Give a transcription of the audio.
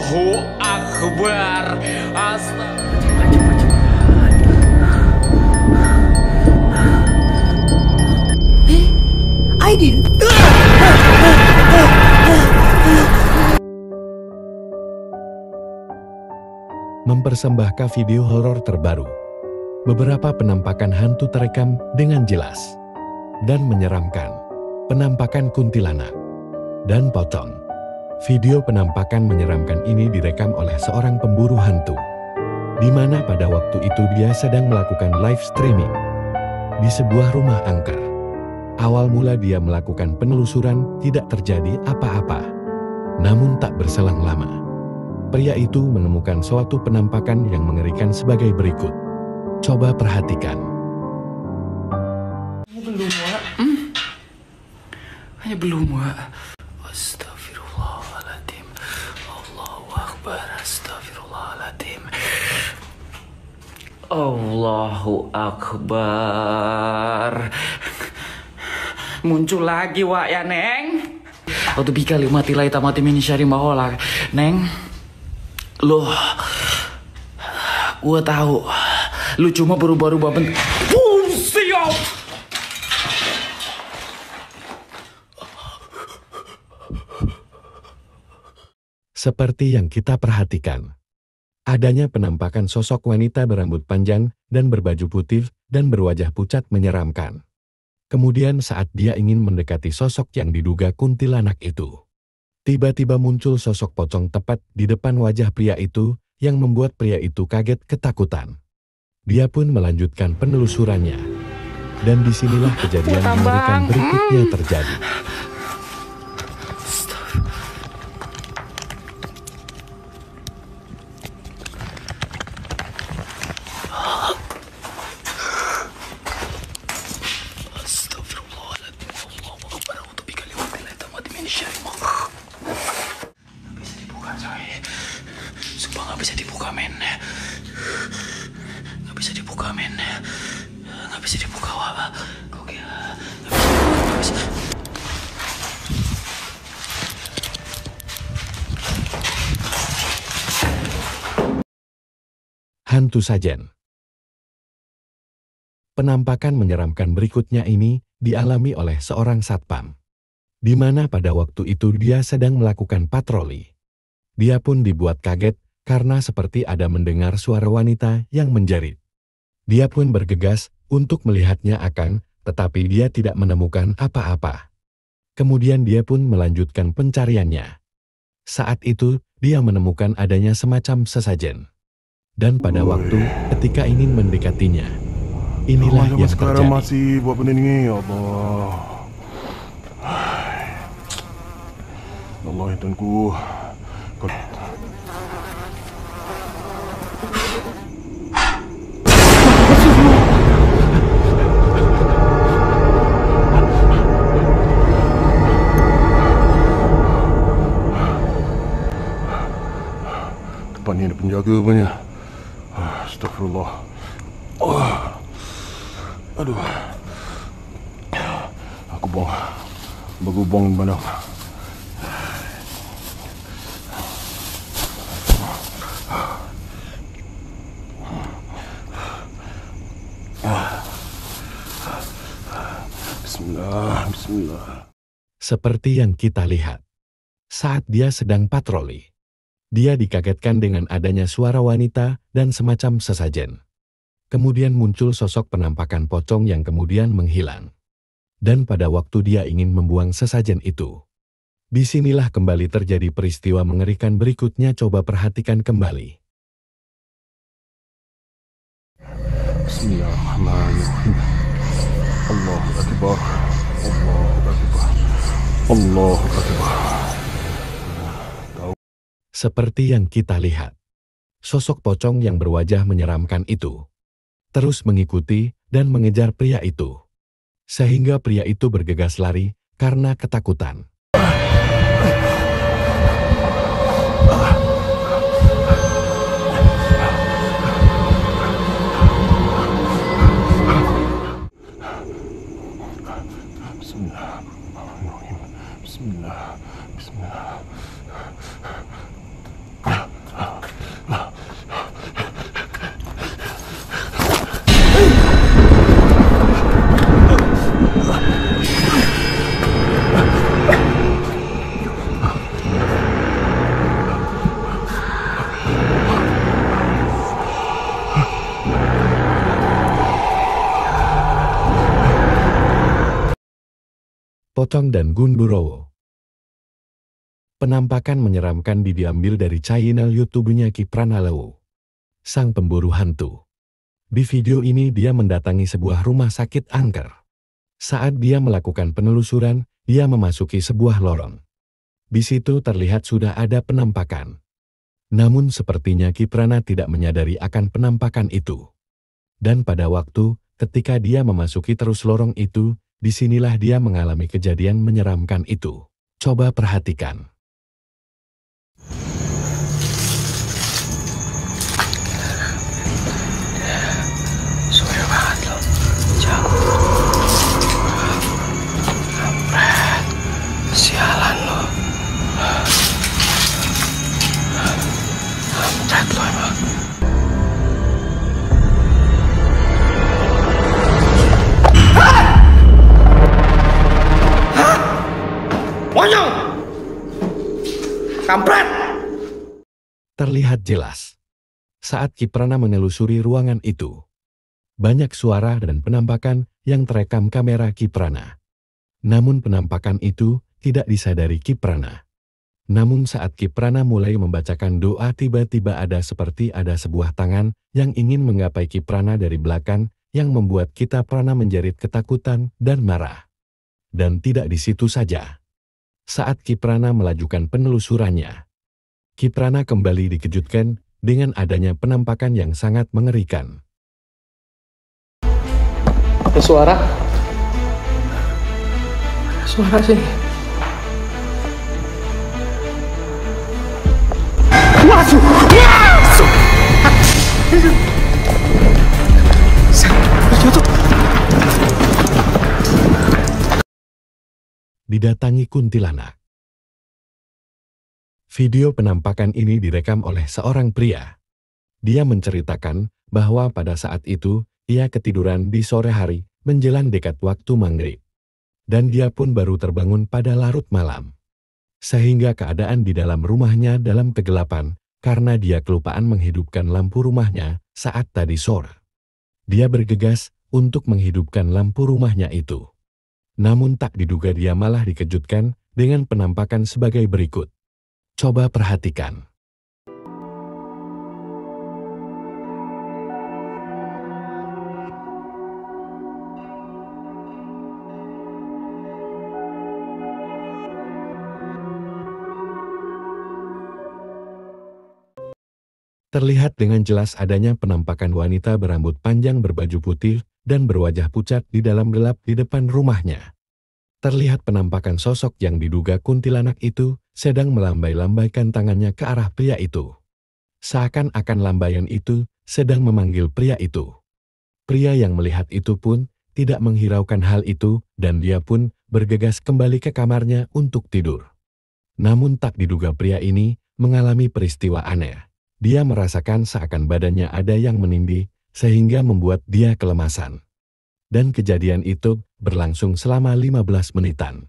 Allahu Akbar. Aidil. Mempersembahkan video horor terbaru. Beberapa penampakan hantu terekam dengan jelas dan menyeramkan. Penampakan kuntilanak dan pocong. Video penampakan menyeramkan ini direkam oleh seorang pemburu hantu, di mana pada waktu itu dia sedang melakukan live streaming di sebuah rumah angker. Awal mula dia melakukan penelusuran, tidak terjadi apa-apa. Namun tak berselang lama, pria itu menemukan suatu penampakan yang mengerikan sebagai berikut. Coba perhatikan. Belum, Wak. Hanya belum, Wak. Astagfirullahaladzim. Allahu Akbar. Astagfirullahaladzim. Allahu Akbar. Muncul lagi, Wak, ya, Neng. Waktu bika mati lai tamati mini syari mahola. Neng, loh, gua tahu. Lu cuma berubah-ubah bentuk. Siap. Seperti yang kita perhatikan, adanya penampakan sosok wanita berambut panjang dan berbaju putih dan berwajah pucat menyeramkan. Kemudian saat dia ingin mendekati sosok yang diduga kuntilanak itu, tiba-tiba muncul sosok pocong tepat di depan wajah pria itu yang membuat pria itu kaget ketakutan. Dia pun melanjutkan penelusurannya. Dan disinilah kejadian mengerikan berikutnya terjadi. Sumpah nggak bisa dibuka, men. Nggak bisa dibuka, men. Nggak bisa dibuka, Wak. Oke, nggak bisa. Hantu sajen. Penampakan menyeramkan berikutnya ini dialami oleh seorang satpam, di mana pada waktu itu dia sedang melakukan patroli. Dia pun dibuat kaget karena seperti ada mendengar suara wanita yang menjerit. Dia pun bergegas untuk melihatnya tetapi dia tidak menemukan apa-apa. Kemudian dia pun melanjutkan pencariannya. Saat itu, dia menemukan adanya semacam sesajen. Dan pada waktu ketika ingin mendekatinya, inilah yang sekarang terjadi. masih buat benda ni, ya Allah. Allah ya Tuanku. Depan ni ada penjaga punya. Astagfirullah. Aduh. Aku buang mana? Bismillah, bismillah. Seperti yang kita lihat, saat dia sedang patroli, dia dikagetkan dengan adanya suara wanita dan semacam sesajen. Kemudian muncul sosok penampakan pocong yang kemudian menghilang. Dan pada waktu dia ingin membuang sesajen itu, disinilah kembali terjadi peristiwa mengerikan berikutnya. Coba perhatikan kembali. Bismillahirrahmanirrahim. Allahu Akbar. Allahu Akbar. Allahu Akbar. Seperti yang kita lihat, sosok pocong yang berwajah menyeramkan itu terus mengikuti dan mengejar pria itu, sehingga pria itu bergegas lari karena ketakutan. Bismillah. Bismillah. Bismillah. Pocong dan Gundurwo. Penampakan menyeramkan diambil dari channel YouTube-nya Kiprana Lewu, sang pemburu hantu. Di video ini dia mendatangi sebuah rumah sakit angker. Saat dia melakukan penelusuran, dia memasuki sebuah lorong. Di situ terlihat sudah ada penampakan. Namun sepertinya Kiprana tidak menyadari akan penampakan itu. Dan pada waktu ketika dia memasuki terus lorong itu, disinilah dia mengalami kejadian menyeramkan itu. Coba perhatikan. Suara banget loh. Jauh. Kampret. Sialan lo. Kampret lo emang. Monyong! Kampret! Terlihat jelas saat Kiprana menelusuri ruangan itu. Banyak suara dan penampakan yang terekam kamera Kiprana. Namun penampakan itu tidak disadari Kiprana. Namun saat Kiprana mulai membacakan doa, tiba-tiba ada sebuah tangan yang ingin menggapai Kiprana dari belakang yang membuat Kiprana menjerit ketakutan dan marah. Dan tidak di situ saja. Saat Kiprana melakukan penelusurannya, Kiprana kembali dikejutkan dengan adanya penampakan yang sangat mengerikan. Ada suara? Ada suara sih. Masuk! Masuk! Didatangi kuntilanak. Video penampakan ini direkam oleh seorang pria. Dia menceritakan bahwa pada saat itu, ia ketiduran di sore hari menjelang dekat waktu maghrib. Dan dia pun baru terbangun pada larut malam. Sehingga keadaan di dalam rumahnya dalam kegelapan karena dia kelupaan menghidupkan lampu rumahnya saat tadi sore. Dia bergegas untuk menghidupkan lampu rumahnya itu. Namun tak diduga dia malah dikejutkan dengan penampakan sebagai berikut. Coba perhatikan. Terlihat dengan jelas adanya penampakan wanita berambut panjang berbaju putih dan berwajah pucat di dalam gelap di depan rumahnya. Terlihat penampakan sosok yang diduga kuntilanak itu sedang melambai-lambaikan tangannya ke arah pria itu. Seakan-akan lambaian itu sedang memanggil pria itu. Pria yang melihat itu pun tidak menghiraukan hal itu dan dia pun bergegas kembali ke kamarnya untuk tidur. Namun tak diduga pria ini mengalami peristiwa aneh. Dia merasakan seakan badannya ada yang menindih sehingga membuat dia kelemasan. Dan kejadian itu berlangsung selama 15 menitan.